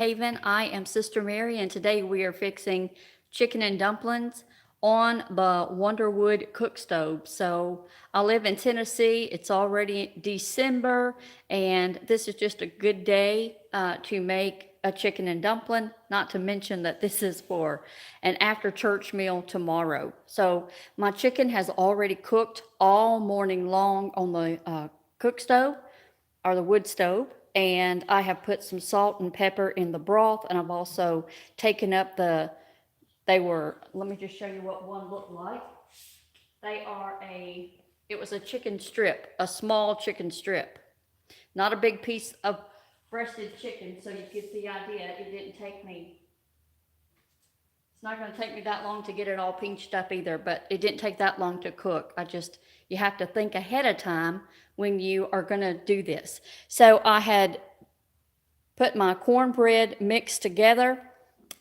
Haven. I am Sister Mary, and today we are fixing chicken and dumplings on the Wonderwood cook stove. So I live in Tennessee. It's already December, and this is just a good day to make a chicken and dumpling, not to mention that this is for an after church meal tomorrow. So my chicken has already cooked all morning long on the cook stove or the wood stove, and I have put some salt and pepper in the broth, and I've also taken up let me just show you what one looked like. It was a chicken strip, a small chicken strip, not a big piece of breasted chicken, so you get the idea. It's not going to take me that long to get it all pinched up either, but it didn't take that long to cook. You have to think ahead of time when you are going to do this. So I had put my cornbread mixed together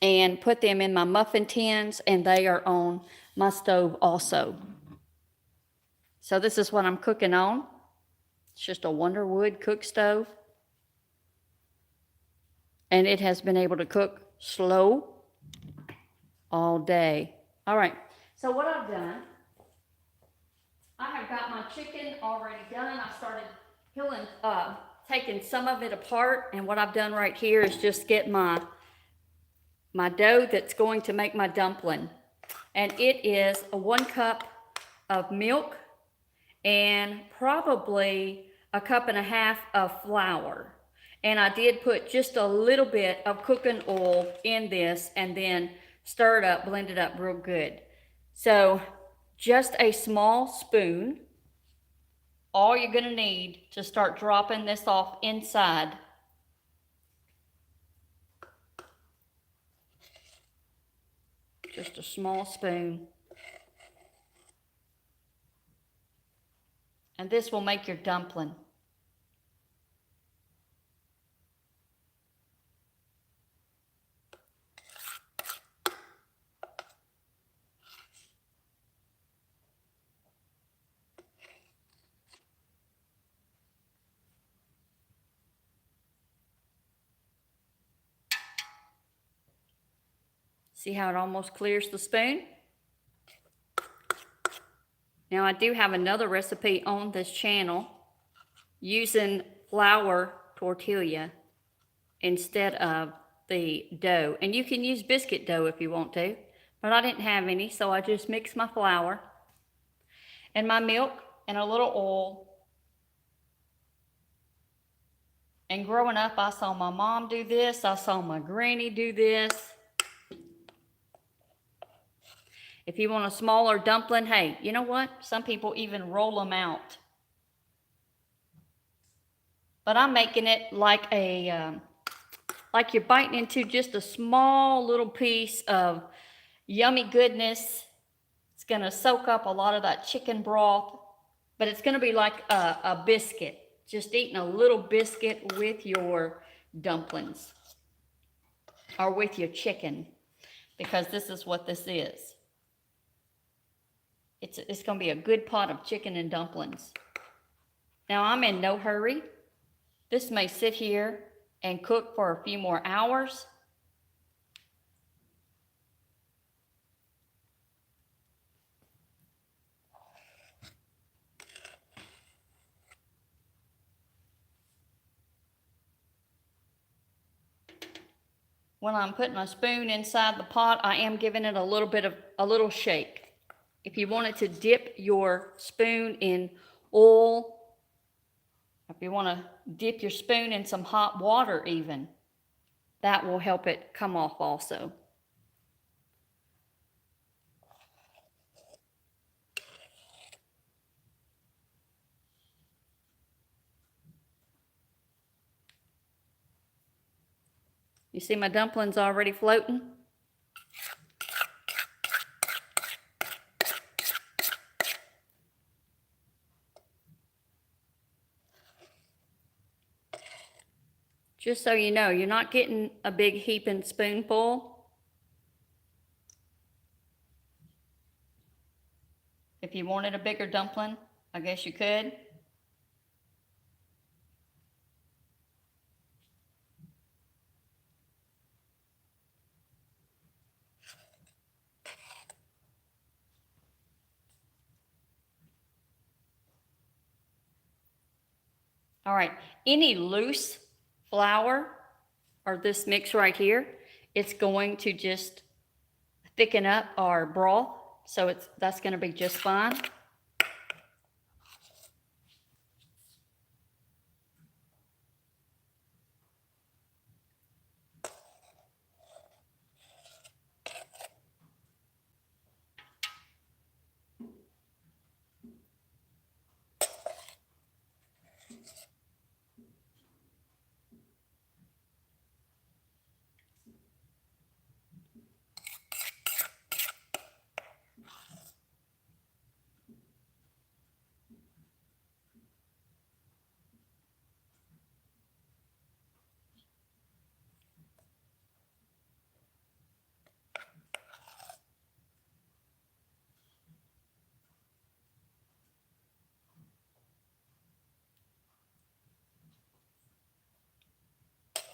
and put them in my muffin tins, and they are on my stove also. So this is what I'm cooking on. It's just a Wonderwood cook stove. And it has been able to cook slow all day. All right, so what I've done, I have got my chicken already done. I started taking some of it apart, and what I've done right here is just get my dough that's going to make my dumpling. And it is 1 cup of milk and probably 1.5 cups of flour. And I did put just a little bit of cooking oil in this and then stir it up, blend it up real good. So just a small spoon, all you're gonna need to start dropping this off inside. Just a small spoon. And this will make your dumpling. See how it almost clears the spoon? Now I do have another recipe on this channel using flour tortilla instead of the dough. And you can use biscuit dough if you want to, but I didn't have any, so I just mixed my flour and my milk and a little oil. And growing up, I saw my mom do this. I saw my granny do this. If you want a smaller dumpling, hey, you know what? Some people even roll them out. But I'm making it like like you're biting into just a small little piece of yummy goodness. It's gonna soak up a lot of that chicken broth, but it's gonna be like a biscuit. Just eating a little biscuit with your dumplings or with your chicken, because this is what this is. It's going to be a good pot of chicken and dumplings. Now, I'm in no hurry. This may sit here and cook for a few more hours. When I'm putting a spoon inside the pot, I am giving it a little shake. If you wanted to dip your spoon in oil, if you want to dip your spoon in some hot water even, that will help it come off also. You see my dumplings already floating? Just so you know, you're not getting a big heaping spoonful. If you wanted a bigger dumpling, I guess you could. All right, any loose flour or this mix right here, it's going to just thicken up our broth. So that's going to be just fine.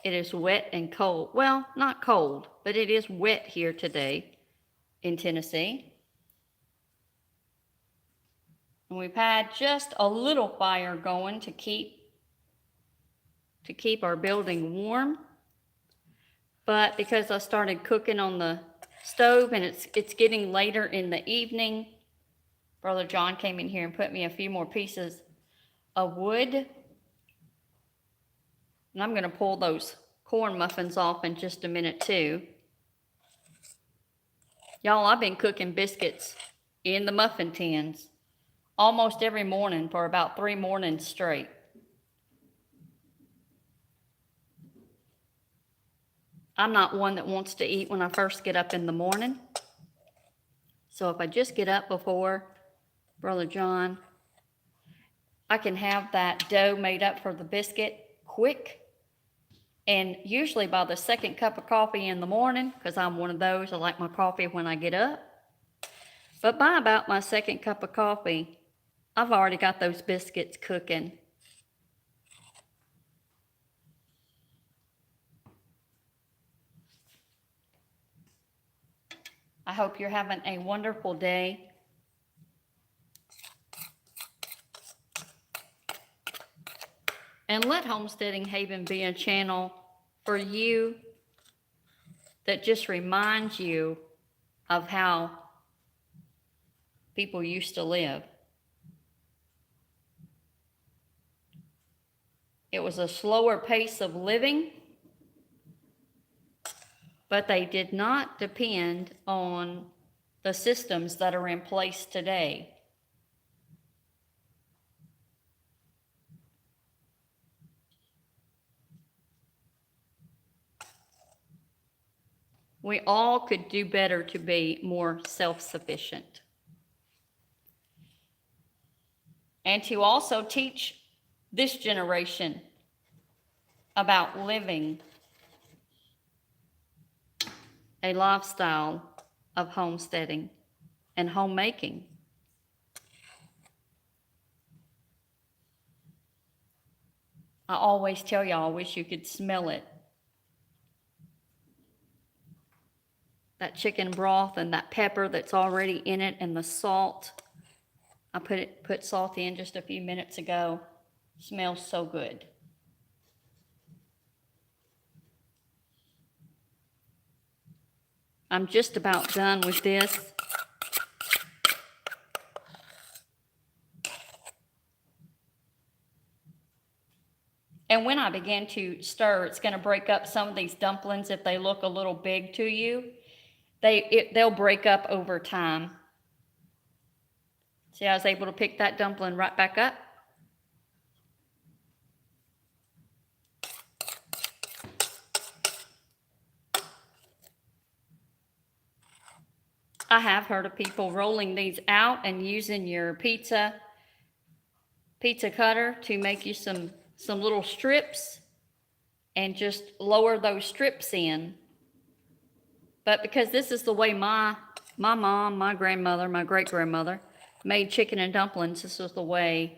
It is wet and cold. Well, not cold, but it is wet here today in Tennessee. And we've had just a little fire going to keep our building warm. But because I started cooking on the stove and it's getting later in the evening, Brother John came in here and put me a few more pieces of wood. And I'm going to pull those corn muffins off in just a minute too. Y'all, I've been cooking biscuits in the muffin tins almost every morning for about 3 mornings straight. I'm not one that wants to eat when I first get up in the morning. So if I just get up before Brother John, I can have that dough made up for the biscuit quick. And usually by the second cup of coffee in the morning, because I'm one of those, I like my coffee when I get up. But by about my second cup of coffee, I've already got those biscuits cooking. I hope you're having a wonderful day. And let Homesteading Haven be a channel for you that just reminds you of how people used to live. It was a slower pace of living, but they did not depend on the systems that are in place today. We all could do better to be more self-sufficient. And to also teach this generation about living a lifestyle of homesteading and homemaking. I always tell y'all, I wish you could smell it. That chicken broth and that pepper that's already in it and the salt. I put salt in just a few minutes ago. Smells so good. I'm just about done with this. And when I begin to stir, it's going to break up some of these dumplings if they look a little big to you. They'll break up over time. See, I was able to pick that dumpling right back up. I have heard of people rolling these out and using your pizza cutter to make you some little strips and just lower those strips in. But because this is the way my mom, my grandmother, my great-grandmother made chicken and dumplings, this is the way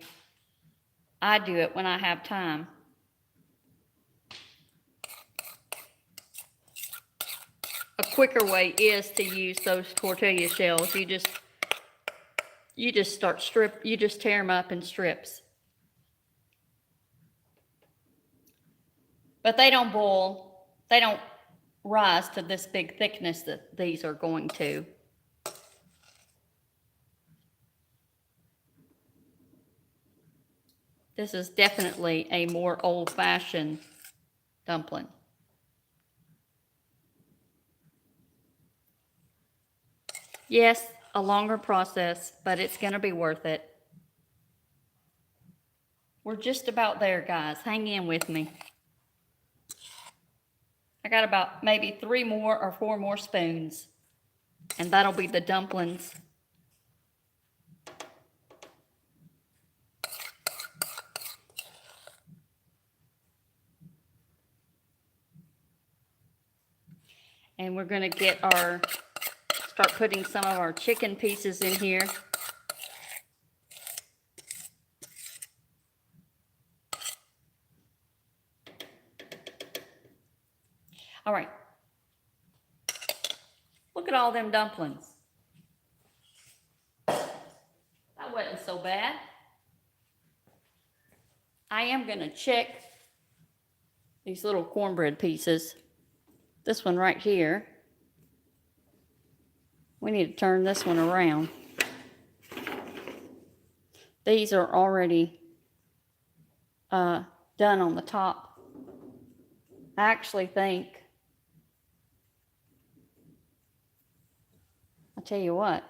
I do it when I have time. A quicker way is to use those tortilla shells. You just tear them up in strips. But they don't boil, they don't rise to this big thickness that these are going to. This is definitely a more old-fashioned dumpling. Yes, a longer process, but it's going to be worth it. We're just about there, guys. Hang in with me. I got about maybe 3 more or 4 more spoons, and that'll be the dumplings. And we're going to start putting some of our chicken pieces in here. All right. Look at all them dumplings. That wasn't so bad. I am going to check these little cornbread pieces. This one right here. We need to turn this one around. These are already done on the top. I actually think, I'll tell you what,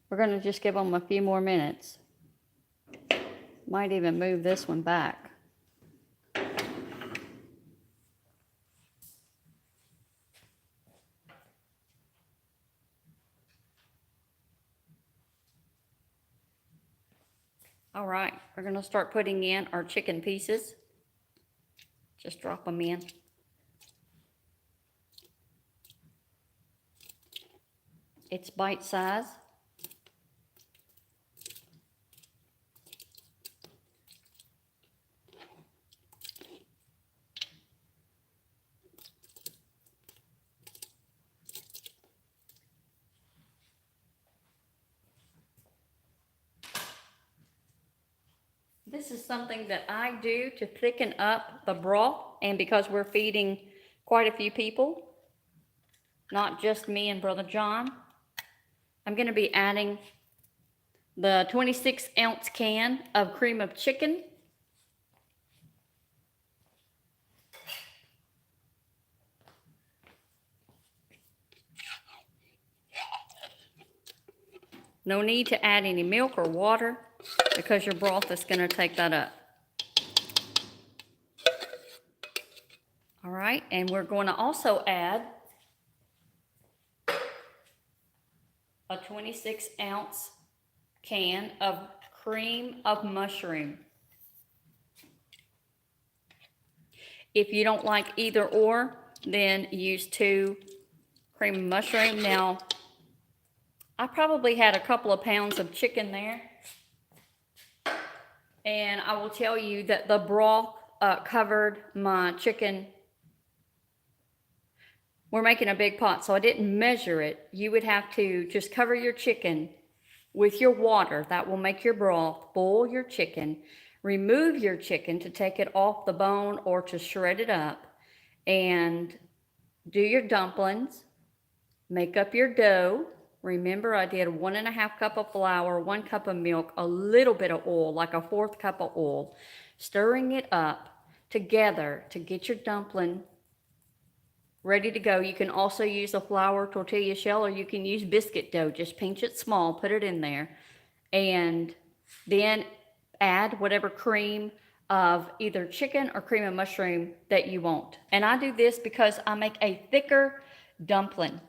we're going to just give them a few more minutes. Might even move this one back. All right, we're going to start putting in our chicken pieces. Just drop them in. It's bite size. This is something that I do to thicken up the broth, and because we're feeding quite a few people, not just me and Brother John, I'm going to be adding the 26-ounce can of cream of chicken. No need to add any milk or water because your broth is going to take that up. All right, and we're going to also add a 26-ounce can of cream of mushroom. If you don't like either or, then use 2 cream of mushroom. Now, I probably had a couple of pounds of chicken there. And I will tell you that the broth covered my chicken. We're making a big pot, so I didn't measure it. You would have to just cover your chicken with your water. That will make your broth. Boil your chicken. Remove your chicken to take it off the bone or to shred it up. And do your dumplings. Make up your dough. Remember, I did 1.5 cup of flour, 1 cup of milk, a little bit of oil, like a 1/4 cup of oil. Stirring it up together to get your dumpling ready to go. You can also use a flour tortilla shell, or you can use biscuit dough. Just pinch it small, put it in there, and then add whatever cream of either chicken or cream of mushroom that you want. And I do this because I make a thicker dumpling.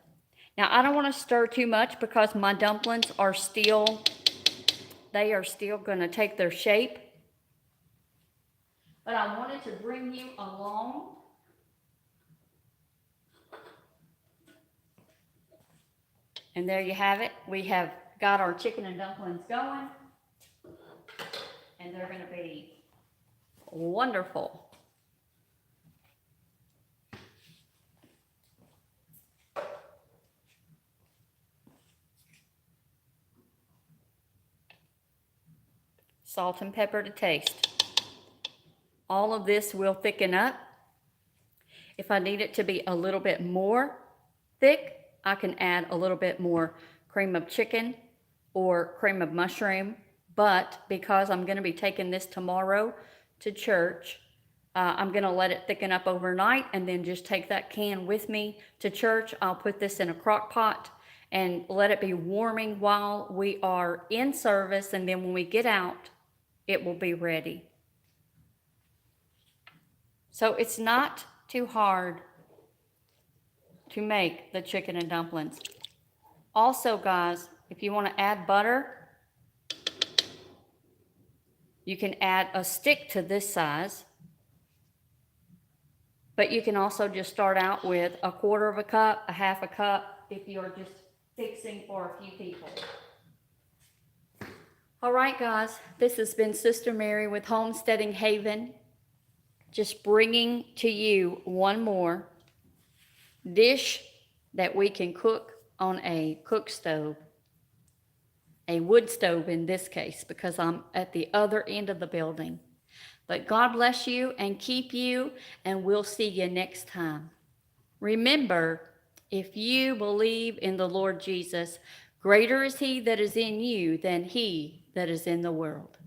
Now, I don't want to stir too much because my dumplings are still going to take their shape. But I wanted to bring you along. And there you have it. We have got our chicken and dumplings going. And they're going to be wonderful. Salt and pepper to taste. All of this will thicken up. If I need it to be a little bit more thick, I can add a little bit more cream of chicken or cream of mushroom. But because I'm going to be taking this tomorrow to church, I'm going to let it thicken up overnight and then just take that can with me to church. I'll put this in a crock pot and let it be warming while we are in service. And then when we get out, it will be ready. So it's not too hard to make the chicken and dumplings. Also, guys, if you want to add butter, you can add a stick to this size. But you can also just start out with a quarter of a cup, a half a cup, if you're just fixing for a few people. All right, guys, this has been Sister Mary with Homesteading Haven. Just bringing to you one more dish that we can cook on a cook stove. A wood stove in this case, because I'm at the other end of the building. But God bless you and keep you, and we'll see you next time. Remember, if you believe in the Lord Jesus, greater is he that is in you than he that is in the world.